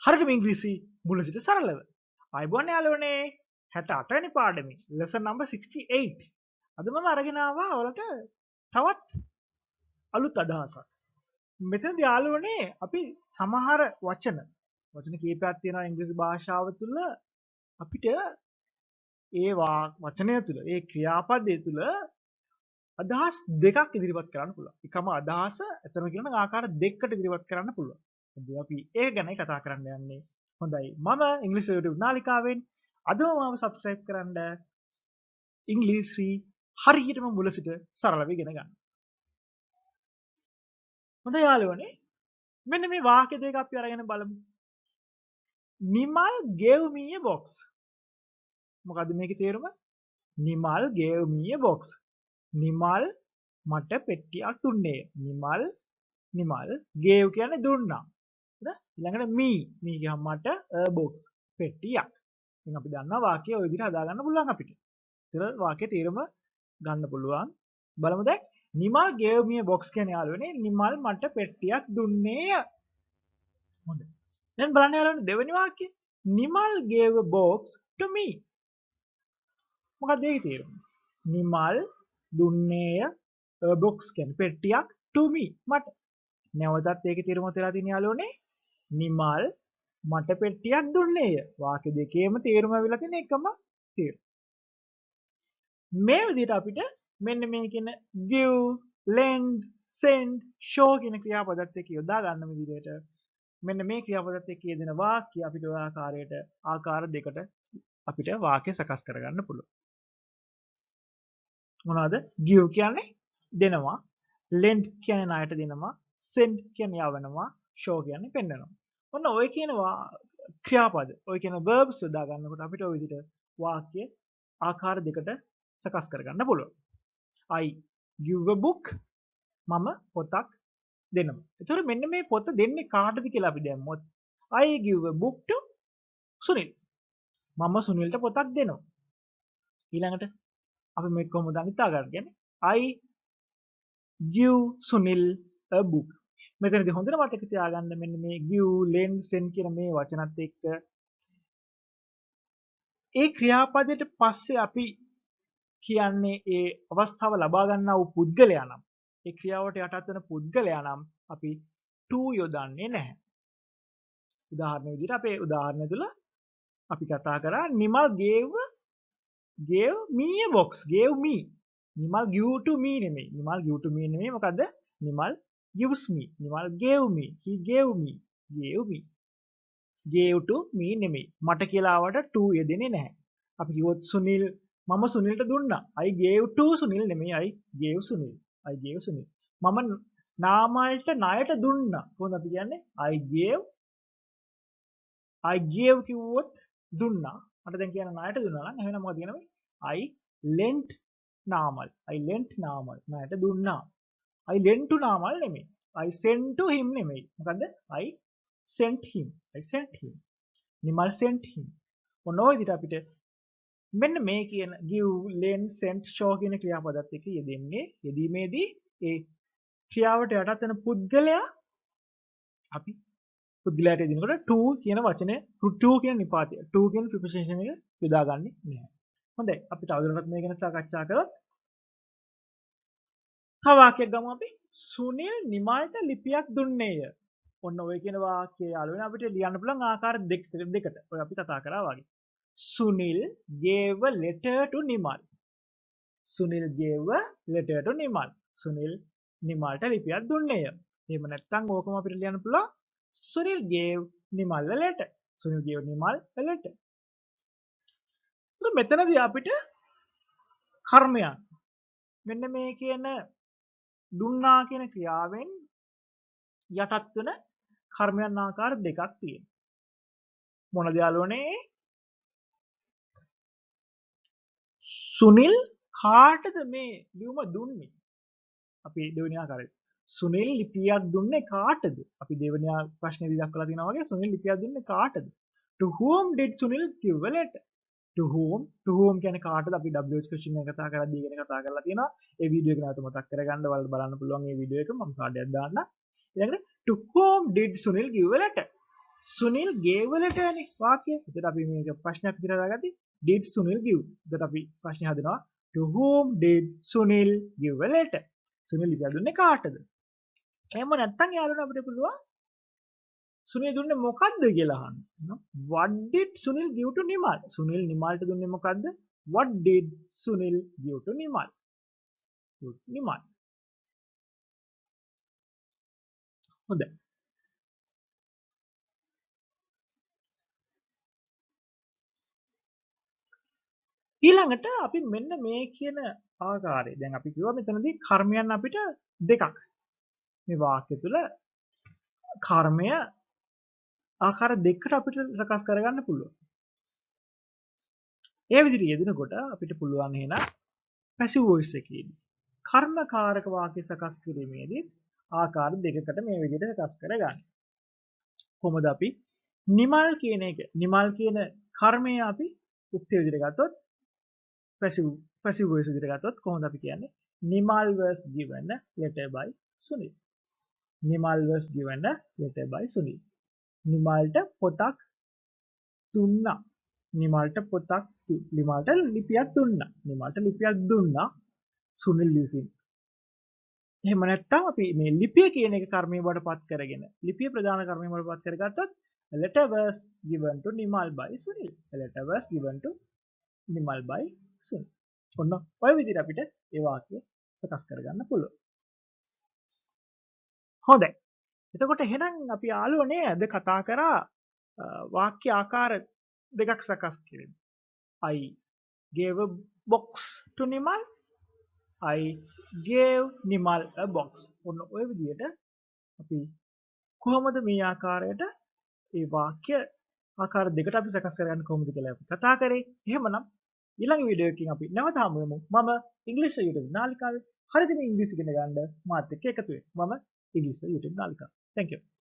හරියටම ඉංග්‍රීසි මුල සිට සරලව. ආයුබෝවන් යාළුවනේ 68 වෙනි පාඩමේ lesson number 68. අද මම අරගෙන ආවා ඔයාලට තවත් අලුත් අදහසක්. මෙතනදී යාළුවනේ අපි සමහර වචන කීපයක් තියෙනවා ඉංග්‍රීසි භාෂාව තුළ අපිට ඒ වචනය තුළ ඒ ක්‍රියාපදය තුළ අදහස් දෙකක් ඉදිරිපත් කරන්න පුළුවන්. එකම අදහස එතන කියන ආකාර දෙකකට ඉදිරිපත් කරන්න පුළුවන්. අපි ඒක ගැනයි කතා කරන්න යන්නේ. හොඳයි. මම ඉංග්‍රීසි YouTube නාලිකාවෙන් අදම මාව subscribe කරන්න ඉංග්‍රීසි හරියටම මුල සිට සරලව ඉගෙන ගන්න. හොඳයි යාළුවනේ. මෙන්න මේ වාක්‍ය දෙක අපි අරගෙන බලමු. Nimal gave me a box. මොකද්ද මේකේ තේරුම? Nimal gave me a box. Nimal මට පෙට්ටියක් දුන්නේය. නිමල් gave කියන්නේ දුන්නා. හරිද? ඊළඟට me කියහම මට a box පෙට්ටියක්. ඉතින් අපි දන්නවා වාක්‍යය ওই විදිහට හදා ගන්න පුළුවන් අපිට. ඒතර වාක්‍යයේ තේරුම ගන්න පුළුවන්. බලමු දැන් Nimal gave me a box කියන්නේ යාළුවනේ නිමල් මට පෙට්ටියක් දුන්නේය. හොඳයි. දැන් බලන්න යාළුවනේ දෙවෙනි වාක්‍යය. Nimal gave a box to me. මොකක්ද ඒකේ තේරුම? නිමල් දුන්නේය a box කියන්නේ පෙට්ටියක් to me මට. නැවතත් ඒකේ තේරුම තේරලා තියෙන යාළුවනේ නිමල් මට පෙට්ටියක් දුන්නේය. වාක්‍ය දෙකේම තේරුම අවිලා තියෙන එකම තේරුම. මේ විදිහට අපිට මෙන්න මේ කියන give, lend, send, show කියන ක්‍රියාපදත් එක්ක යොදා ගන්න විදිහට මෙන්න මේ ක්‍රියාපදත් එක්ක යෙදෙන වාක්‍ය අපිට ඔය ආකාරයට ආකාර දෙකට අපිට වාක්‍ය සකස් කරගන්න පුළුවන්. මොනවද? give කියන්නේ දෙනවා, lend කියන්නේ ණයට දෙනවා, send කියන්නේ යවනවා, show කියන්නේ පෙන්වනවා. ඔන්න ඔය කියන ක්‍රියාපද, ඔය කියන verbs යොදා ගන්නකොට අපිට ඔය විදිහට වාක්‍ය ආකාර දෙකට සකස් කරගන්න පුළුවන්. I give a book මම පොතක් දෙනවා. ඒතර මෙන්න මේ පොත දෙන්නේ කාටද කියලා අපි දැම්මොත් I give a book to Sunil. මම සුනිල්ට පොතක් දෙනවා. ඊළඟට අපි මේක කොහොමද අනිත් ආකාරයට කියන්නේ I give Sunil a book. මෙතනදී හොඳට මතක තියාගන්න මෙන්න මේ give, lend, send කියන මේ වචනත් එක්ක ඒ ක්‍රියාපදයට පස්සේ අපි කියන්නේ ඒ අවස්ථාව ලබා ගන්නා වූ පුද්ගලයා නම් ඒ ක්‍රියාවට යටත් වෙන පුද්ගලයා නම් අපි to යොදන්නේ නැහැ. උදාහරණ විදිහට අපේ උදාහරණය තුළ අපි කතා කරා Nimal gave me a box. gave me. Nimal give to me නෙමෙයි. නිමල් give to me නෙමෙයි මොකද්ද? Nimal gives me. Nimal gave me. he gave me. gave to me නෙමෙයි. මට කියලා ආවට to යෙදෙන්නේ නැහැ. අපි කිව්වොත් සුනිල් මම සුනිල්ට දුන්නා. I gave to සුනිල් නෙමෙයි. I gave Sunil. මම නාමල්ට ණයට දුන්නා. කොහොමද අපි කියන්නේ? I gave කිව්වොත් දුන්නා. මට දැන් කියන්න ණයට දුන්නා නම් එහෙනම් මොකද කියනවා? I lent Namal. ණයට දුන්නා. I lent to නාමල් නෙමෙයි. I sent to him නෙමෙයි. මොකද්ද? I sent him. Nimal sent him. ඔන්න ඔය විදිහට අපිට මෙන්න මේ කියන give, lend, send, show කියන ක්‍රියාපදත් එක්ක යෙදීමේදී ඒ ක්‍රියාවට යටත් වෙන පුද්ගලයා අපි පුද්ගලයාට යෙදෙනකොට to කියන වචනය to කියන නිපාතය to කියන preposition එක යොදාගන්නේ නැහැ. හොඳයි අපි තවදුරටත් මේ ගැන සාකච්ඡා කරොත් තව වාක්‍යයක් ගමු අපි. සුනිල් නිමල්ට ලිපියක් දුන්නේය. ඔන්න ඔය කියන වාක්‍යය යාළුවනේ අපිට ලියන්න පුළුවන් ආකාර දෙකට. ඔය අපි කතා කරා වගේ. Sunil gave a letter to Nimal. Sunil නිමල්ට ලිපියක් දුන්නේය. එහෙම නැත්නම් ඕකම අපිට ලියන්න පුළුවන් Sunil gave Nimal a letter. මෙතනදී අපිට කර්මයන් මෙන්න මේ කියන දුන්නා කියන ක්‍රියාවෙන් යටත් වෙන කර්මයන් ආකාර දෙකක් තියෙනවා. මොනද යාළුවනේ? සුනිල් කාටද මේ ලියුම දුන්නේ? අපි දෙවෙනි ආකාරයට. සුනිල් ලිපියක් දුන්නේ කාටද? අපි දෙවෙනි ප්‍රශ්නේ දක්වලා තියෙනවා වගේ සුනිල් ලිපියක් දුන්නේ කාටද? To whom did Sunil give a letter? To whom කියන්නේ කාටද? අපි WH question එක කතා කරද්දී ඉගෙන කතා කරලා තියෙනවා. ඒ වීඩියෝ එක නැවත මතක් කරගන්න ඔයාලට බලන්න පුළුවන් මේ වීඩියෝ එක මම කාඩ් එකක් දාන්න. ඊළඟට to whom did Sunil give a letter? Sunil gave a letter නේ වාක්‍යය. එතකොට අපි මේක ප්‍රශ්නයක් විදිහට දාගත්තේ did Sunil give. එතකොට අපි ප්‍රශ්නේ හදනවා to whom did Sunil give a letter? Sunil ලිපියක් දුන්නේ කාටද? එහෙම නැත්නම් යාළුවනේ අපිට පුළුවන් සුනිල් දුන්නේ මොකද්ද කියලා අහන්න. What did Sunil give to Nimal? Sunil නිමල්ට දුන්නේ මොකද්ද? What did Sunil give to Nimal? Nimal. හොඳයි. ඊළඟට අපි මෙන්න මේ කියන ආකාරය. දැන් අපි කිව්වා මෙතනදී කර්මයන් අපිට දෙකක්. මේ වාක්‍ය තුල කර්මය ආකාර දෙකකට අපිට සකස් කරගන්න පුළුවන්. ඒ විදිහට යෙදෙනකොට අපිට පුළුවන් එහෙනම් පැසිව් වොයිස් එකේදී කර්මකාරක වාක්‍ය සකස් කිරීමේදී ආකාර දෙකකට මේ විදිහට සකස් කරගන්න. කොහොමද අපි නිමල් කියන එක නිමල් කියන කර්මය අපි උක්තිය විදිහට ගත්තොත් පැසිව් වොයිස් විදිහට ගත්තොත් කොහොමද අපි කියන්නේ Nimal was given a letter by Sunil. Nimal was given a letter by Sunil. නිමල්ට පොතක් දුන්නා. නිමල්ට ලිපියක් දුන්නා. නිමල්ට ලිපියක් දුන්නා සුනිල් විසින්. එහෙම නැත්නම් අපි මේ ලිපිය කියන එක කර්මයේ බවට පත් කරගෙන ලිපිය ප්‍රධාන කර්මයේ බවට පත් කරගත්තොත් a letter was given to Nimal by Sunil. A letter was given to Nimal by Sunil. ඔන්න ඔය විදිහට අපිට ඒ වාක්‍ය සකස් කරගන්න පුළුවන්. හොඳයි. එතකොට එහෙනම් අපි යාළුවනේ අද කතා කරා වාක්‍ය ආකාර දෙකක් සකස් කිරීම. I gave a box to Nimal. I gave Nimal a box. ඔන්න ඔය විදිහට අපි කොහොමද මේ ආකාරයට ඒ වාක්‍ය ආකාර දෙකට අපි සකස් කරගන්න කොහොමද කියලා අපි කතා කරේ. එහෙමනම් ඊළඟ වීඩියෝ එකකින් අපි නැවත හමු වෙමු. මම ඉංග්‍රීසි YouTube නාලිකාවේ හරියට මේ ඉංග්‍රීසි ඉගෙන ගන්න මාත් එක්ක එකතු වෙන්න. මම ඉංග්‍රීසි YouTube නාලිකාව. Thank you.